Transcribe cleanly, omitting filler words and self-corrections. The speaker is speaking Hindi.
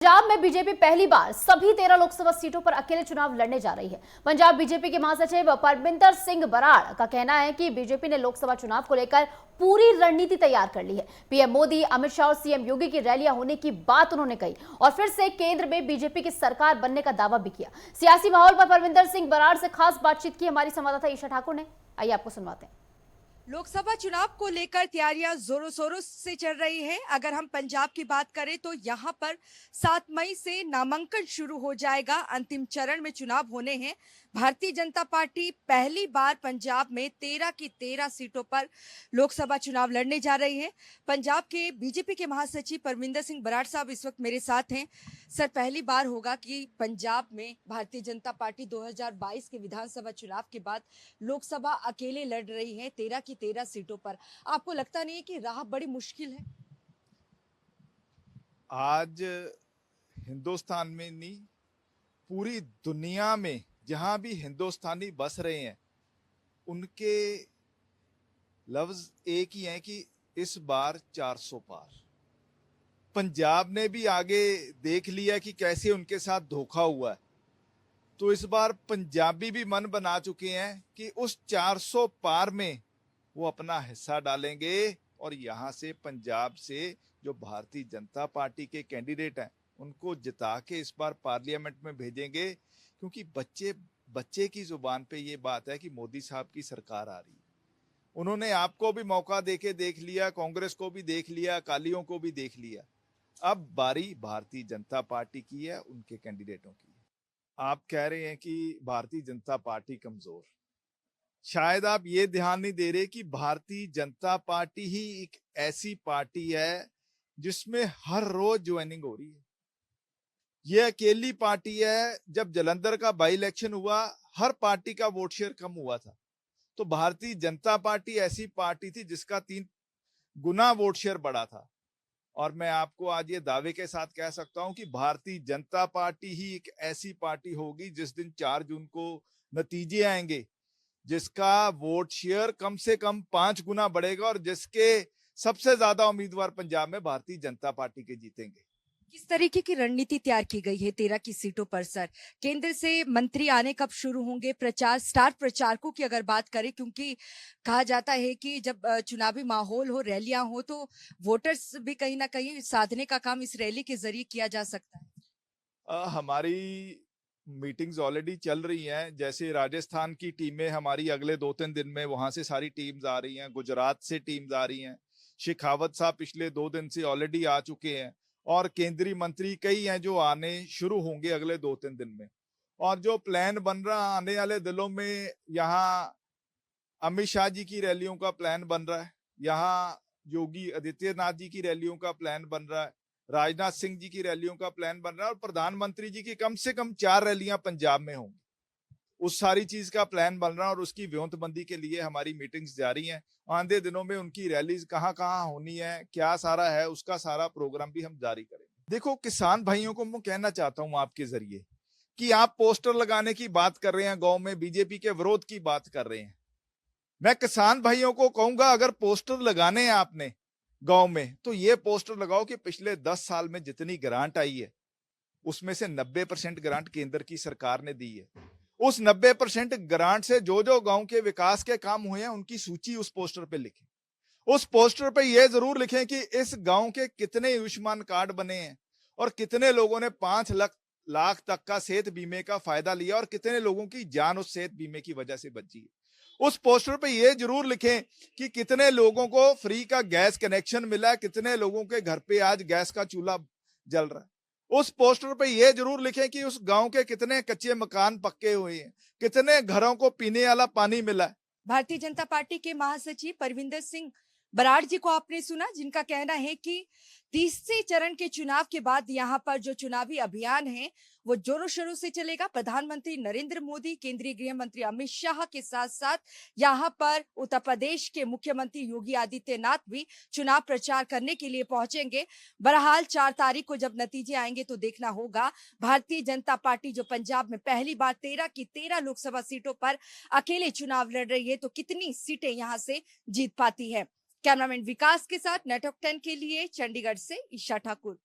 पंजाब में बीजेपी पहली बार सभी 13 लोकसभा सीटों पर अकेले चुनाव लड़ने जा रही है। पंजाब बीजेपी के महासचिव परविंदर सिंह बराड़ का कहना है कि बीजेपी ने लोकसभा चुनाव को लेकर पूरी रणनीति तैयार कर ली है। पीएम मोदी, अमित शाह और सीएम योगी की रैलियां होने की बात उन्होंने कही और फिर से केंद्र में बीजेपी की सरकार बनने का दावा भी किया। सियासी माहौल पर परविंदर सिंह बराड़ से खास बातचीत की हमारी संवाददाता ईशा ठाकुर ने। आइए आपको सुनवाते हैं। लोकसभा चुनाव को लेकर तैयारियां जोरों शोरों से चल रही है। अगर हम पंजाब की बात करें तो यहां पर 7 मई से नामांकन शुरू हो जाएगा। अंतिम चरण में चुनाव होने हैं। भारतीय जनता पार्टी पहली बार पंजाब में 13 की 13 सीटों पर लोकसभा चुनाव लड़ने जा रही है। पंजाब के बीजेपी के महासचिव परविंदर सिंह बराड़ साहब इस वक्त मेरे साथ हैं। सर, पहली बार होगा कि पंजाब में भारतीय जनता पार्टी 2022 के विधानसभा चुनाव के बाद लोकसभा अकेले लड़ रही है 13 की 13 सीटों पर। आपको लगता नहीं है कि राह बड़ी मुश्किल है? आज हिंदुस्तान में नहीं, पूरी दुनिया में जहां भी हिंदुस्तानी बस रहे हैं उनके लफ्ज एक ही हैं कि इस बार 400 पार। पंजाब ने भी आगे देख लिया कि कैसे उनके साथ धोखा हुआ है, तो इस बार पंजाबी भी मन बना चुके हैं कि उस 400 पार में वो अपना हिस्सा डालेंगे और यहाँ से पंजाब से जो भारतीय जनता पार्टी के कैंडिडेट हैं उनको जिता के इस बार पार्लियामेंट में भेजेंगे, क्योंकि बच्चे की जुबान पे ये बात है कि मोदी साहब की सरकार आ रही है। उन्होंने आपको भी मौका देके देख लिया, कांग्रेस को भी देख लिया, अकालियों को भी देख लिया। अब बारी भारतीय जनता पार्टी की है, उनके कैंडिडेटों की। आप कह रहे हैं कि भारतीय जनता पार्टी कमजोर, शायद आप ये ध्यान नहीं दे रहे कि भारतीय जनता पार्टी ही एक ऐसी पार्टी है जिसमें हर रोज ज्वाइनिंग हो रही है। ये अकेली पार्टी है, जब जालंधर का बाई इलेक्शन हुआ हर पार्टी का वोट शेयर कम हुआ था, तो भारतीय जनता पार्टी ऐसी पार्टी थी जिसका 3 गुना वोट शेयर बढ़ा था। और मैं आपको आज ये दावे के साथ कह सकता हूं कि भारतीय जनता पार्टी ही एक ऐसी पार्टी होगी जिस दिन 4 जून को नतीजे आएंगे, जिसका वोट शेयर कम से कम 5 गुना बढ़ेगा और जिसके सबसे ज्यादा उम्मीदवार पंजाब में भारतीय जनता पार्टी के जीतेंगे। किस तरीके की रणनीति तैयार की गई है 13 की सीटों पर? सर, केंद्र से मंत्री आने कब शुरू होंगे? प्रचार, स्टार प्रचारकों की अगर बात करें, क्योंकि कहा जाता है कि जब चुनावी माहौल हो, रैलियां हो, तो वोटर्स भी कहीं ना कहीं साधने का काम इस रैली के जरिए किया जा सकता है। हमारी मीटिंग्स ऑलरेडी चल रही हैं। जैसे राजस्थान की टीमें हमारी अगले 2-3 दिन में वहां से सारी टीम्स आ रही हैं, गुजरात से टीम्स आ रही हैं, शेखावत साहब पिछले 2 दिन से ऑलरेडी आ चुके हैं और केंद्रीय मंत्री कई हैं जो आने शुरू होंगे अगले 2-3 दिन में। और जो प्लान बन रहा आने वाले दिनों में, यहाँ अमित शाह जी की रैलियों का प्लान बन रहा है, यहाँ योगी आदित्यनाथ जी की रैलियों का प्लान बन रहा है, राजनाथ सिंह जी की रैलियों का प्लान बन रहा है और प्रधानमंत्री जी की कम से कम 4 रैलियां पंजाब में होंगी। उस सारी चीज का प्लान बन रहा है और उसकी व्योमबंदी के लिए हमारी मीटिंग्स जारी हैं। आने दिनों में उनकी रैलीज कहाँ कहाँ होनी है, क्या सारा है, उसका सारा प्रोग्राम भी हम जारी करेंगे। देखो, किसान भाइयों को मैं कहना चाहता हूँ आपके जरिए कि आप पोस्टर लगाने की बात कर रहे हैं, गाँव में बीजेपी के विरोध की बात कर रहे हैं। मैं किसान भाइयों को कहूंगा, अगर पोस्टर लगाने हैं आपने गांव में तो ये पोस्टर लगाओ कि पिछले 10 साल में जितनी ग्रांट आई है उसमें से 90% ग्रांट केंद्र की सरकार ने दी है। उस 90% ग्रांट से जो जो गांव के विकास के काम हुए हैं उनकी सूची उस पोस्टर पे लिखें। उस पोस्टर पे ये जरूर लिखें कि इस गांव के कितने आयुष्मान कार्ड बने हैं और कितने लोगों ने 5 लाख तक का सेहत बीमे का फायदा लिया और कितने लोगों की जान उस सेहत बीमे की वजह से बची है। उस पोस्टर पे ये जरूर लिखें कि कितने लोगों को फ्री का गैस कनेक्शन मिला है, कितने लोगों के घर पे आज गैस का चूल्हा जल रहा है। उस पोस्टर पे ये जरूर लिखें कि उस गांव के कितने कच्चे मकान पक्के हुए हैं, कितने घरों को पीने वाला पानी मिला है। भारतीय जनता पार्टी के महासचिव परविंदर सिंह बराड़ जी को आपने सुना, जिनका कहना है कि तीसरे चरण के चुनाव के बाद यहाँ पर जो चुनावी अभियान है वो जोरों शोरों से चलेगा। प्रधानमंत्री नरेंद्र मोदी, केंद्रीय गृह मंत्री अमित शाह के साथ साथ यहाँ पर उत्तर प्रदेश के मुख्यमंत्री योगी आदित्यनाथ भी चुनाव प्रचार करने के लिए पहुंचेंगे। बहरहाल 4 तारीख को जब नतीजे आएंगे तो देखना होगा भारतीय जनता पार्टी जो पंजाब में पहली बार 13 की 13 लोकसभा सीटों पर अकेले चुनाव लड़ रही है तो कितनी सीटें यहाँ से जीत पाती है। कैमरामैन विकास के साथ नेटवर्क 10 के लिए चंडीगढ़ से ईशा ठाकुर।